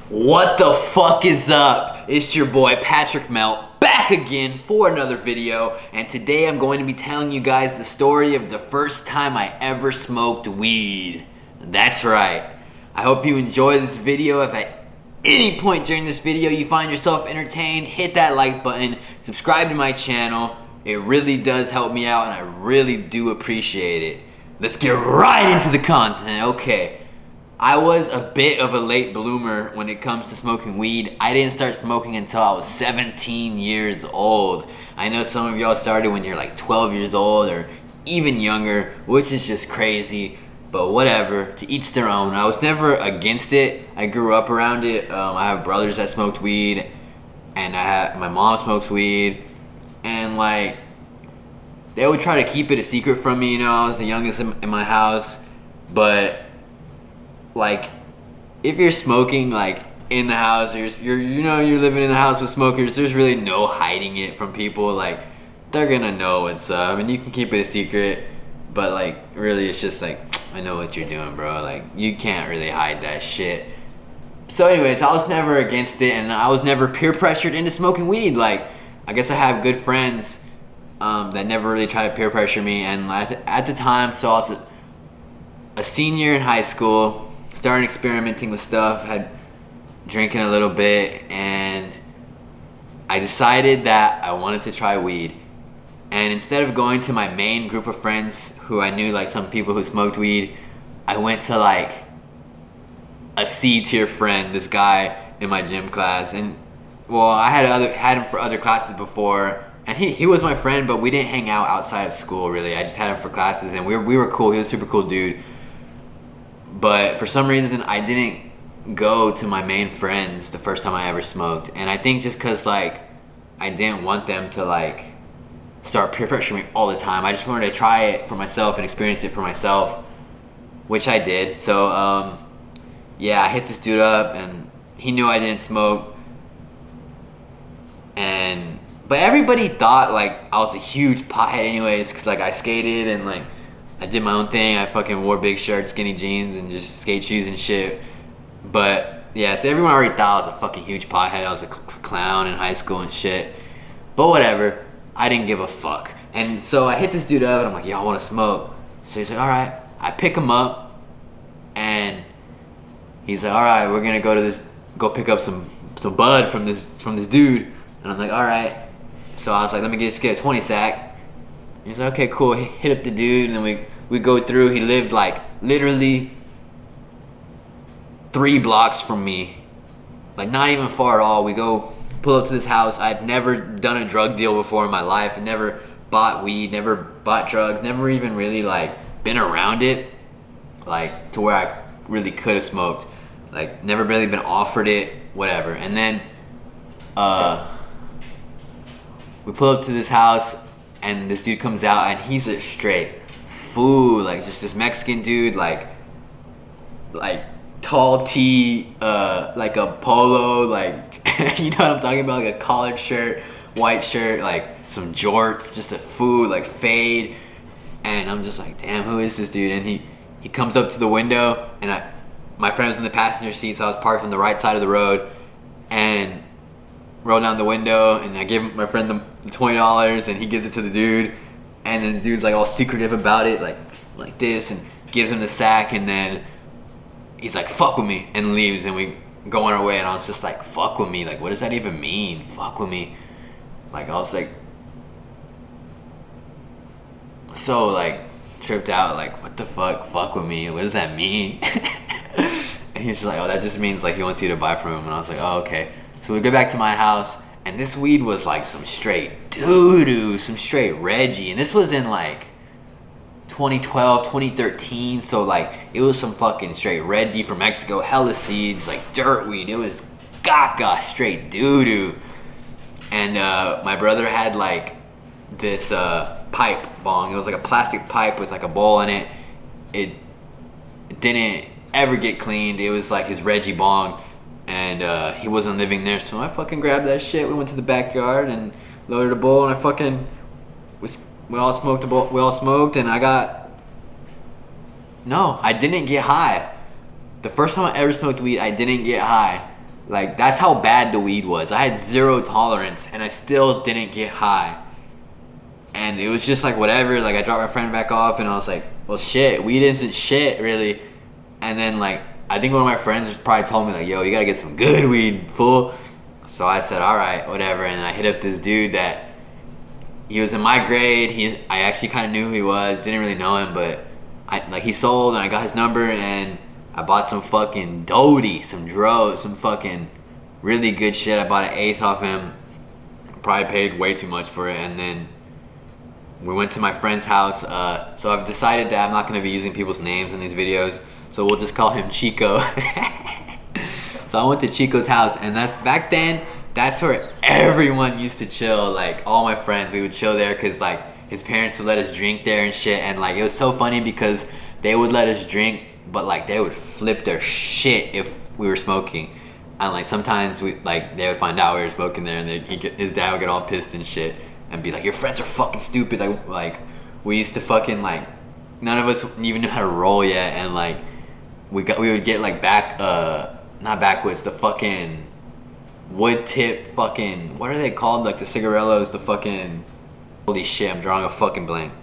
What the fuck is up? It's your boy Patrick Melt back again for another video, and today I'm going to be telling you guys the story of the first time I ever smoked weed. That's right. I hope you enjoy this video. If at any point during this video you find yourself entertained, hit that like button, subscribe to my channel. It really does help me out and I really do appreciate it. Let's get right into the content. Okay. I was a bit of a late bloomer when it comes to smoking weed. I didn't start smoking until I was 17 years old. I know some of y'all started when you're like 12 years old or even younger, which is just crazy, but whatever, to each their own. I was never against it. I grew up around it. I have brothers that smoked weed, and my mom smokes weed, and like, they would try to keep it a secret from me, you know. I was the youngest in my house, but like, if you're smoking like in the house, or you're living in the house with smokers, there's really no hiding it from people. Like, they're gonna know what's up, and you can keep it a secret, but like, really it's just like, I know what you're doing, bro. Like, you can't really hide that shit. So anyways, I was never against it, and I was never peer pressured into smoking weed. Like, I guess I have good friends that never really tried to peer pressure me, and at the time, so I was a senior in high school, started experimenting with stuff, had drinking a little bit, and I decided that I wanted to try weed. And instead of going to my main group of friends who I knew, like some people who smoked weed, I went to like a C-tier friend, this guy in my gym class. And well, I had him for other classes before, and he was my friend, but we didn't hang out outside of school really. I just had him for classes, and we were cool. He was a super cool dude. But for some reason, I didn't go to my main friends the first time I ever smoked. And I think just because, like, I didn't want them to, like, start peer pressuring me all the time. I just wanted to try it for myself and experience it for myself, which I did. So, yeah, I hit this dude up, and he knew I didn't smoke. But everybody thought, like, I was a huge pothead anyways, because, like, I skated and, like, I did my own thing. I fucking wore big shirts, skinny jeans, and just skate shoes and shit. But yeah, so everyone already thought I was a fucking huge pothead. I was a clown in high school and shit. But whatever, I didn't give a fuck. And so I hit this dude up, and I'm like, yo, I want to smoke. So he's like, all right. I pick him up, and he's like, all right, we're gonna go pick up some bud from this dude. And I'm like, all right. So I was like, let me just get a 20 sack. He's like, okay, cool. He hit up the dude, and then we go through. He lived like literally 3 blocks from me, like not even far at all. We go pull up to this house. I'd never done a drug deal before in my life. I never bought weed, never bought drugs, never even really like been around it, like to where I really could have smoked. Like, never really been offered it, whatever. And then we pull up to this house, and this dude comes out, and he's a straight fool, like just this Mexican dude, like tall tee, like a polo, like you know what I'm talking about, like a collared shirt, white shirt, like some jorts, just a fool, like fade. And I'm just like, damn, who is this dude? And he comes up to the window, and my friend was in the passenger seat, so I was parked on the right side of the road, and roll down the window, and I give my friend the $20, and he gives it to the dude, and then the dude's like all secretive about it, like this, and gives him the sack, and then he's like, fuck with me, and leaves, and we go on our way. And I was just like, fuck with me, like, what does that even mean, fuck with me? Like, I was like so like tripped out, like, what the fuck with me, what does that mean? And he's just like, oh, that just means like he wants you to buy from him. And I was like, oh, okay. So we go back to my house, and this weed was like some straight doo-doo, some straight Reggie. And this was in like 2012, 2013. So like, it was some fucking straight Reggie from Mexico, hella seeds, like dirt weed. It was gaga, straight doo-doo. And my brother had like this pipe bong. It was like a plastic pipe with like a bowl in it. It didn't ever get cleaned. It was like his Reggie bong. And he wasn't living there, so I fucking grabbed that shit. We went to the backyard and loaded a bowl, and we all smoked a bowl. We all smoked, and I didn't get high. The first time I ever smoked weed, I didn't get high. Like, that's how bad the weed was. I had zero tolerance, and I still didn't get high. And it was just like, whatever. Like, I dropped my friend back off, and I was like, well, shit, weed isn't shit, really. And then, like, I think one of my friends probably told me, like, yo, you gotta get some good weed, fool. So I said, all right, whatever. And I hit up this dude that, he was in my grade. I actually kind of knew who he was. Didn't really know him, but he sold, and I got his number, and I bought some fucking Doty, some Dro, some fucking really good shit. I bought an eighth off him. Probably paid way too much for it. And then we went to my friend's house. So I've decided that I'm not going to be using people's names in these videos. So we'll just call him Chico. So I went to Chico's house, and back then, that's where everyone used to chill. Like, all my friends, we would chill there because, like, his parents would let us drink there and shit. And, like, it was so funny because they would let us drink, but, like, they would flip their shit if we were smoking. And, like, sometimes they would find out we were smoking there, and his dad would get all pissed and shit and be like, your friends are fucking stupid. Like we used to fucking, like, none of us even knew how to roll yet. And, like, we would get, like, not backwoods, the fucking wood tip fucking, what are they called? Like, the cigarillos, the fucking, holy shit, I'm drawing a fucking blank.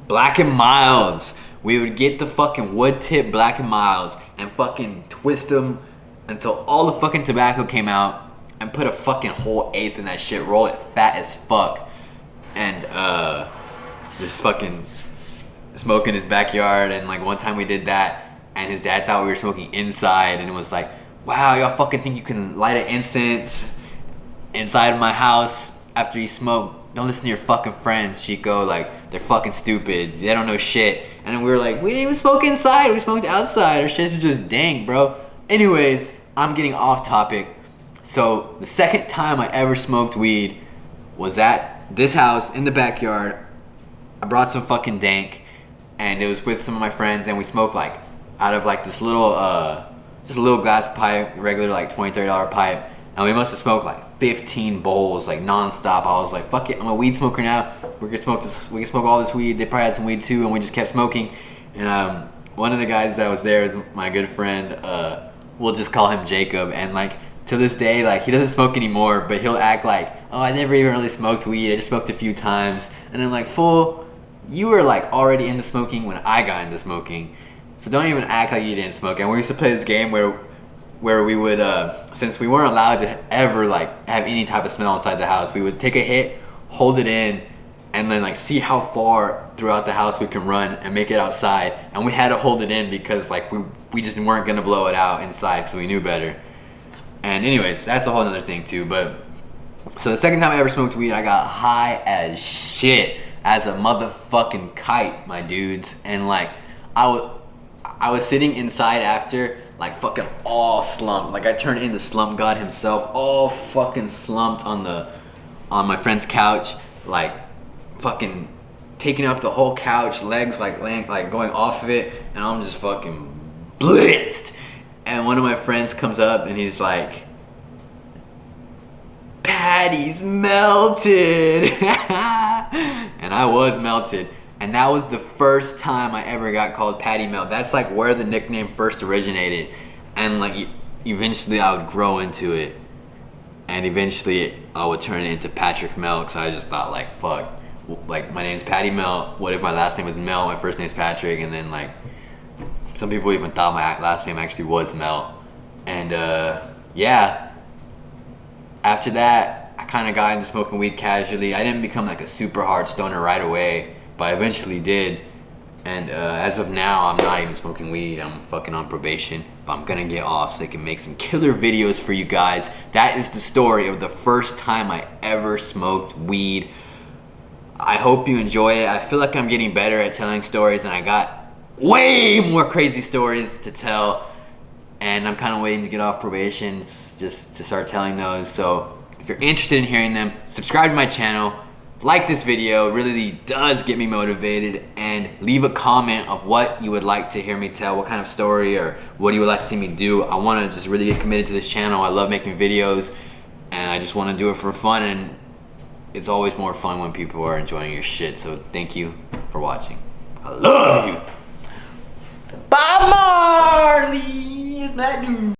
Black and Milds. We would get the fucking wood tip Black and Milds and fucking twist them until all the fucking tobacco came out, and put a fucking whole eighth in that shit, roll it fat as fuck, and just fucking smoke in his backyard. And, like, one time we did that, and his dad thought we were smoking inside, and it was like, wow, y'all fucking think you can light an incense inside of my house after you smoke? Don't listen to your fucking friends, Chico. Like, they're fucking stupid. They don't know shit. And then we were like, we didn't even smoke inside. We smoked outside. Our shit's just dank, bro. Anyways, I'm getting off topic. So the second time I ever smoked weed was at this house in the backyard. I brought some fucking dank, and it was with some of my friends, and we smoked, like, out of, like, this little just a little glass pipe, regular, like, $20-$30 pipe, and we must have smoked like 15 bowls, like, non-stop. I was like, fuck it, I'm a weed smoker now. We're gonna smoke this. We can smoke all this weed. They probably had some weed too, and we just kept smoking. And one of the guys that was there is my good friend. We'll just call him Jacob. And, like, to this day, like, he doesn't smoke anymore, but he'll act like, oh, I never even really smoked weed. I just smoked a few times. And I'm like, fool, you were, like, already into smoking when I got into smoking. So don't even act like you didn't smoke. And we used to play this game where we would, since we weren't allowed to ever, like, have any type of smell inside the house, we would take a hit, hold it in, and then, like, see how far throughout the house we can run and make it outside. And we had to hold it in because, like, we just weren't gonna blow it out inside because we knew better. And anyways, that's a whole other thing too. But so the second time I ever smoked weed, I got high as shit, as a motherfucking kite, my dudes. And, like, I was sitting inside after, like, fucking all slumped. Like, I turned into Slump God himself, all fucking slumped on my friend's couch, like, fucking taking up the whole couch, legs, like, laying, like, going off of it, and I'm just fucking blitzed. And one of my friends comes up and he's like, Patty's melted. And I was melted. And that was the first time I ever got called Patty Melt. That's, like, where the nickname first originated. And, like, eventually I would grow into it. And eventually I would turn it into Patrick Melt, because I just thought, like, fuck. Like, my name's Patty Melt. What if my last name was Melt? My first name's Patrick. And then, like, some people even thought my last name actually was Melt. And, yeah. After that, I kind of got into smoking weed casually. I didn't become, like, a super hard stoner right away, but I eventually did. And as of now, I'm not even smoking weed. I'm fucking on probation. But I'm gonna get off so I can make some killer videos for you guys. That is the story of the first time I ever smoked weed. I hope you enjoy it. I feel like I'm getting better at telling stories, and I got way more crazy stories to tell. And I'm kind of waiting to get off probation just to start telling those. So if you're interested in hearing them, subscribe to my channel. Like this video, it really does get me motivated, and leave a comment of what you would like to hear me tell, what kind of story, or what you would like to see me do. I want to just really get committed to this channel. I love making videos, and I just want to do it for fun, and it's always more fun when people are enjoying your shit. So thank you for watching. I love you. Bob Marley is that dude.